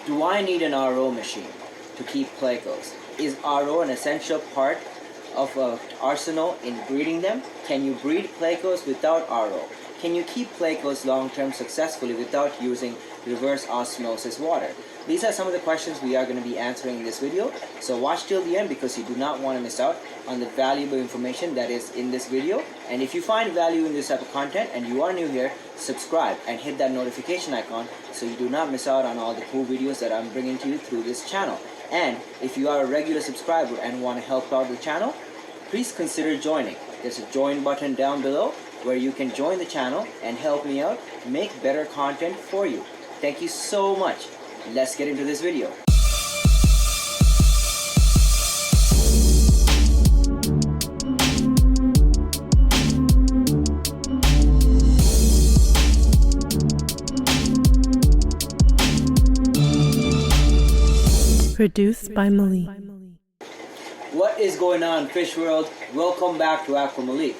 Do I need an RO machine to keep plecos? Is RO an essential part of an arsenal in breeding them? Can you breed plecos without RO? Can you keep plecos long-term successfully without using reverse osmosis water? These are some of the questions we are going to be answering in this video. So watch till the end because you do not want to miss out on the valuable information that is in this video. And if you find value in this type of content and you are new here, subscribe and hit that notification icon so you do not miss out on all the cool videos that I'm bringing to you through this channel. And if you are a regular subscriber and want to help out the channel, please consider joining. There's a join button down below where you can join the channel and help me out make better content for you. Thank you so much. Let's get into this video. Produced by Malik. What is going on, fish world? Welcome back to AquaMalik.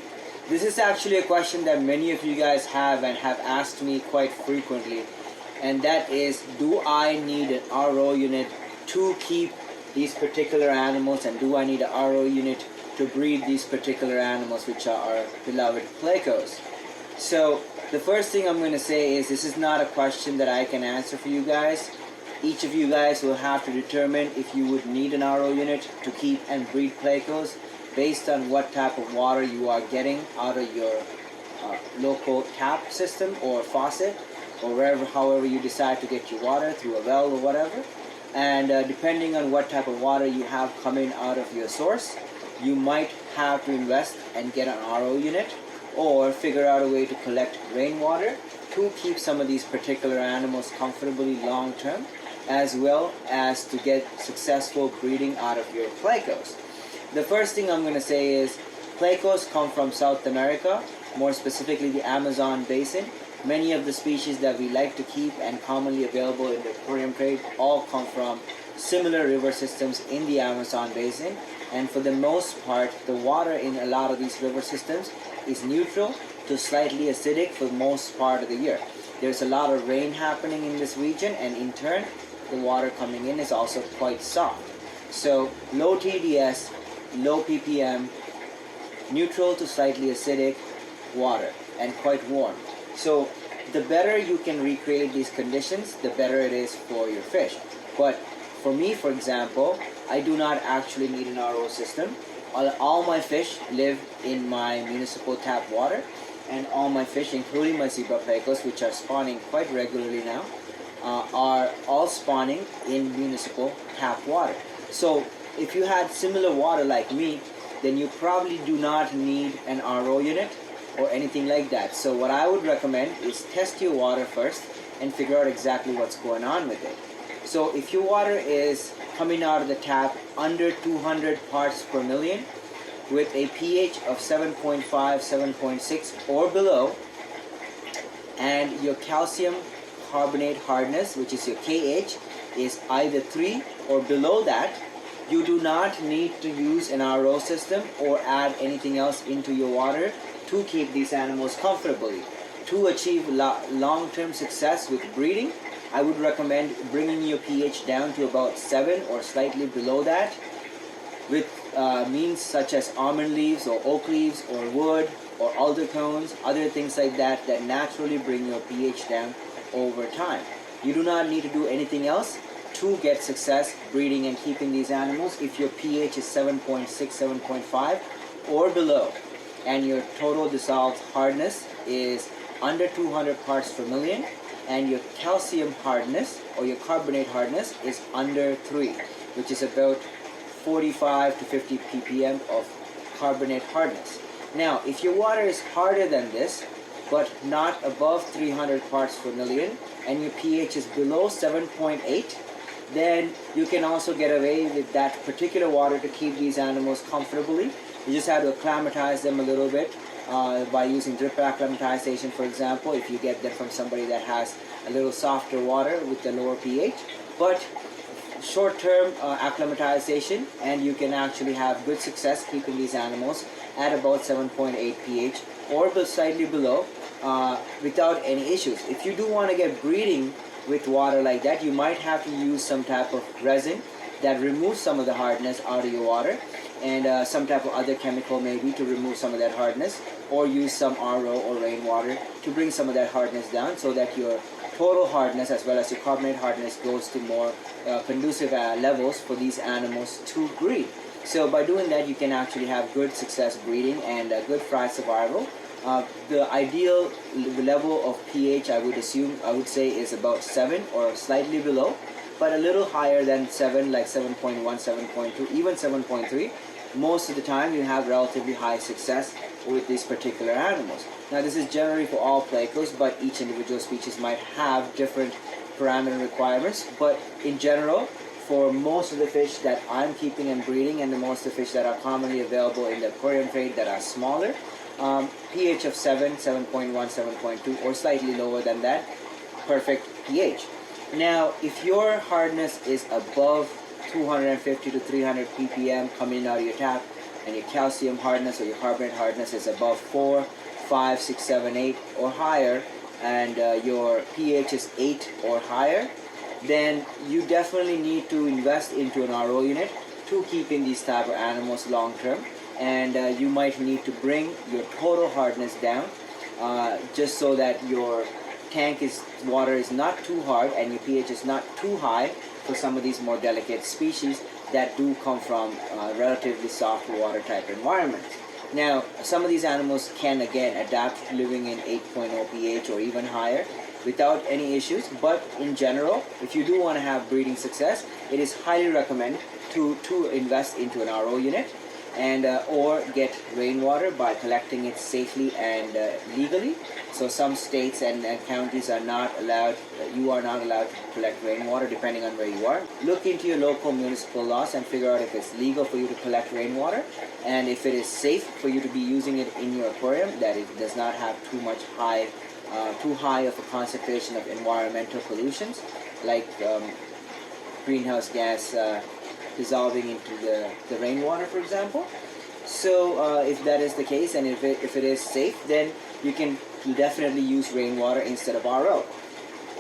This is actually a question that many of you guys have and have asked me quite frequently, and that is, do I need an RO unit to keep these particular animals, and do I need an RO unit to breed these particular animals, which are our beloved plecos? So the first thing I'm going to say is this is not a question that I can answer for you guys. Each of you guys will have to determine if you would need an RO unit to keep and breed plecos based on what type of water you are getting out of your local tap system or faucet, or wherever, however you decide to get your water, through a well or whatever. And depending on what type of water you have coming out of your source, you might have to invest and get an RO unit, or figure out a way to collect rainwater to keep some of these particular animals comfortably long term, as well as to get successful breeding out of your plecos. The first thing I'm going to say is plecos come from South America, more specifically the Amazon basin. Many of the species that we like to keep and commonly available in the aquarium trade all come from similar river systems in the Amazon basin. And for the most part, the water in a lot of these river systems is neutral to slightly acidic for the most part of the year. There's a lot of rain happening in this region, and in turn, the water coming in is also quite soft. So low TDS, low ppm, neutral to slightly acidic water, and quite warm. So the better you can recreate these conditions, the better it is for your fish. But for me, for example, I do not actually need an RO system. All my fish live in my municipal tap water, and all my fish, including my zebra plecos, which are spawning quite regularly now, are all spawning in municipal tap water. So if you had similar water like me, then you probably do not need an RO unit or anything like that. So what I would recommend is test your water first and figure out exactly what's going on with it. So if your water is coming out of the tap under 200 parts per million with a pH of 7.5, 7.6 or below, and your calcium carbonate hardness, which is your KH, is either 3 or below that, you do not need to use an RO system or add anything else into your water to keep these animals comfortably. To achieve long-term success with breeding, I would recommend bringing your pH down to about 7 or slightly below that, with means such as almond leaves or oak leaves or wood or alder cones, other things like that that naturally bring your pH down over time. You do not need to do anything else to get success breeding and keeping these animals if your pH is 7.6, 7.5 or below, and your total dissolved hardness is under 200 parts per million, and your calcium hardness or your carbonate hardness is under 3, which is about 45 to 50 ppm of carbonate hardness. Now, if your water is harder than this, but not above 300 parts per million, and your pH is below 7.8, then you can also get away with that particular water to keep these animals comfortably. You just have to acclimatize them a little bit by using drip acclimatization, for example, if you get that from somebody that has a little softer water with the lower pH. But short-term acclimatization, and you can actually have good success keeping these animals at about 7.8 pH or slightly below without any issues. If you do want to get breeding with water like that, you might have to use some type of resin that removes some of the hardness out of your water, and some type of other chemical maybe to remove some of that hardness, or use some RO or rainwater to bring some of that hardness down, so that your total hardness as well as your carbonate hardness goes to more conducive levels for these animals to breed. So by doing that, you can actually have good success breeding and good fry survival. The ideal level of pH, I would say, is about 7 or slightly below, but a little higher than 7, like 7.1, 7.2, even 7.3. Most of the time you have relatively high success with these particular animals. Now this is generally for all Plecos, but each individual species might have different parameter requirements. But in general, for most of the fish that I'm keeping and breeding, and the most of the fish that are commonly available in the aquarium trade that are smaller, pH of 7, 7.1, 7.2, or slightly lower than that, perfect pH. Now, if your hardness is above 250 to 300 ppm coming out of your tap, and your calcium hardness or your carbonate hardness is above 4, 5, 6, 7, 8 or higher, and your pH is 8 or higher, then you definitely need to invest into an RO unit to keeping these type of animals long term. And you might need to bring your total hardness down, just so that your water is not too hard and your pH is not too high for some of these more delicate species that do come from relatively soft water type environments. Now, some of these animals can again adapt to living in 8.0 pH or even higher without any issues, but in general, if you do want to have breeding success, it is highly recommended to invest into an RO unit, and or get rainwater by collecting it safely and legally. So some states and counties are not allowed, you are not allowed to collect rainwater depending on where you are. Look into your local municipal laws and figure out if it's legal for you to collect rainwater, and if it is safe for you to be using it in your aquarium, that it does not have too high of a concentration of environmental pollutions like greenhouse gas dissolving into the rainwater, for example. So if that is the case, and if it is safe, then you can definitely use rainwater instead of RO.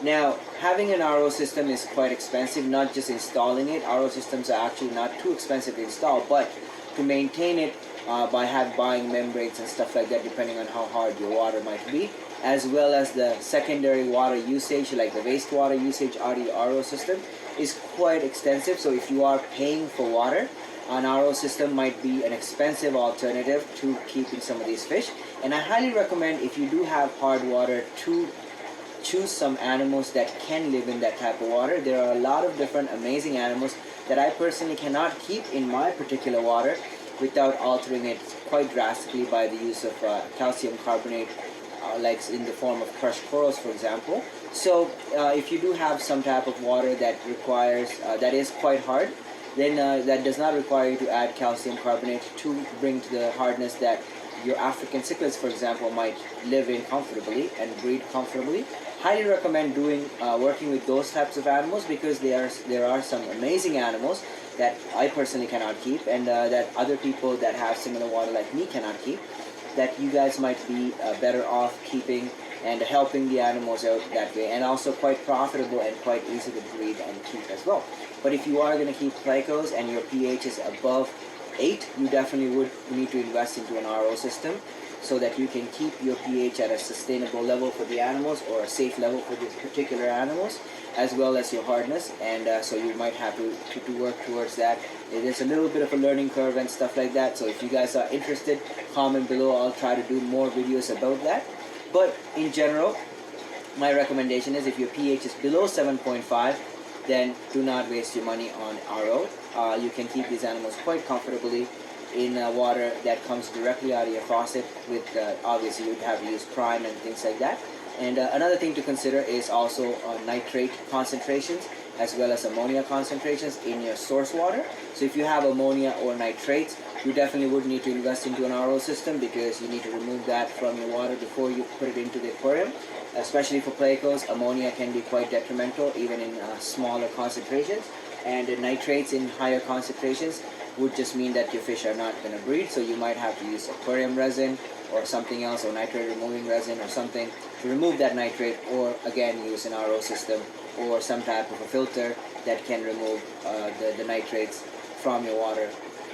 Now, having an RO system is quite expensive, not just installing it. RO systems are actually not too expensive to install, but to maintain it by buying membranes and stuff like that, depending on how hard your water might be, as well as the secondary water usage, like the wastewater usage out of your RO system, is quite extensive. So if you are paying for water, an RO system might be an expensive alternative to keeping some of these fish. And I highly recommend, if you do have hard water, to choose some animals that can live in that type of water. There are a lot of different amazing animals that I personally cannot keep in my particular water without altering it quite drastically by the use of calcium carbonate, like in the form of crushed corals, for example. So if you do have some type of water that requires, that is quite hard, then that does not require you to add calcium carbonate to bring to the hardness that your African cichlids, for example, might live in comfortably and breed comfortably. Highly recommend working with those types of animals, because there are some amazing animals that I personally cannot keep, and that other people that have similar water like me cannot keep, that you guys might be better off keeping and helping the animals out that way, and also quite profitable and quite easy to breed and keep as well. But if you are going to keep Plecos and your pH is above 8, you definitely would need to invest into an RO system, so that you can keep your pH at a sustainable level for the animals, or a safe level for these particular animals, as well as your hardness. And so you might have to work towards that. It is a little bit of a learning curve and stuff like that. So if you guys are interested, comment below. I'll try to do more videos about that. But in general, my recommendation is, if your pH is below 7.5, then do not waste your money on RO. You can keep these animals quite comfortably in water that comes directly out of your faucet, with obviously you'd have to use prime and things like that. And another thing to consider is also nitrate concentrations as well as ammonia concentrations in your source water. So if you have ammonia or nitrates, you definitely would need to invest into an RO system, because you need to remove that from your water before you put it into the aquarium. Especially for Plecos, ammonia can be quite detrimental even in smaller concentrations, and nitrates in higher concentrations would just mean that your fish are not going to breed. So you might have to use aquarium resin or something else, or nitrate removing resin or something to remove that nitrate, or again use an RO system or some type of a filter that can remove the nitrates from your water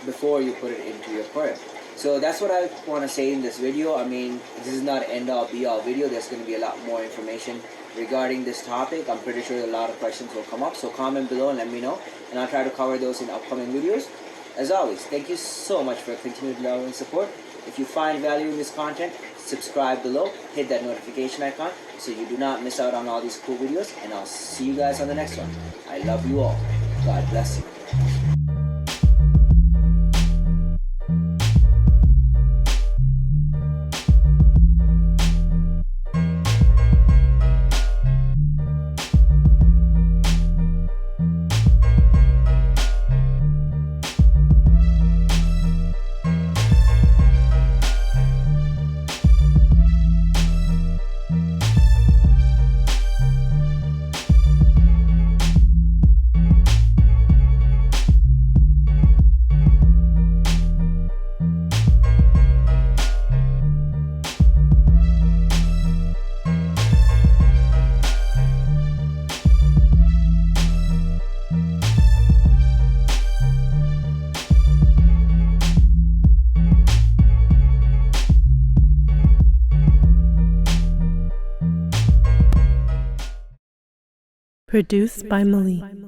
before you put it into your aquarium. So that's what I want to say in this video. I mean, this is not an end-all be-all video. There's going to be a lot more information regarding this topic. I'm pretty sure a lot of questions will come up, so comment below and let me know, and I'll try to cover those in upcoming videos. As always, thank you so much for your continued love and support. If you find value in this content, subscribe below, hit that notification icon so you do not miss out on all these cool videos, and I'll see you guys on the next one. I love you all. God bless you. Produced by Malik.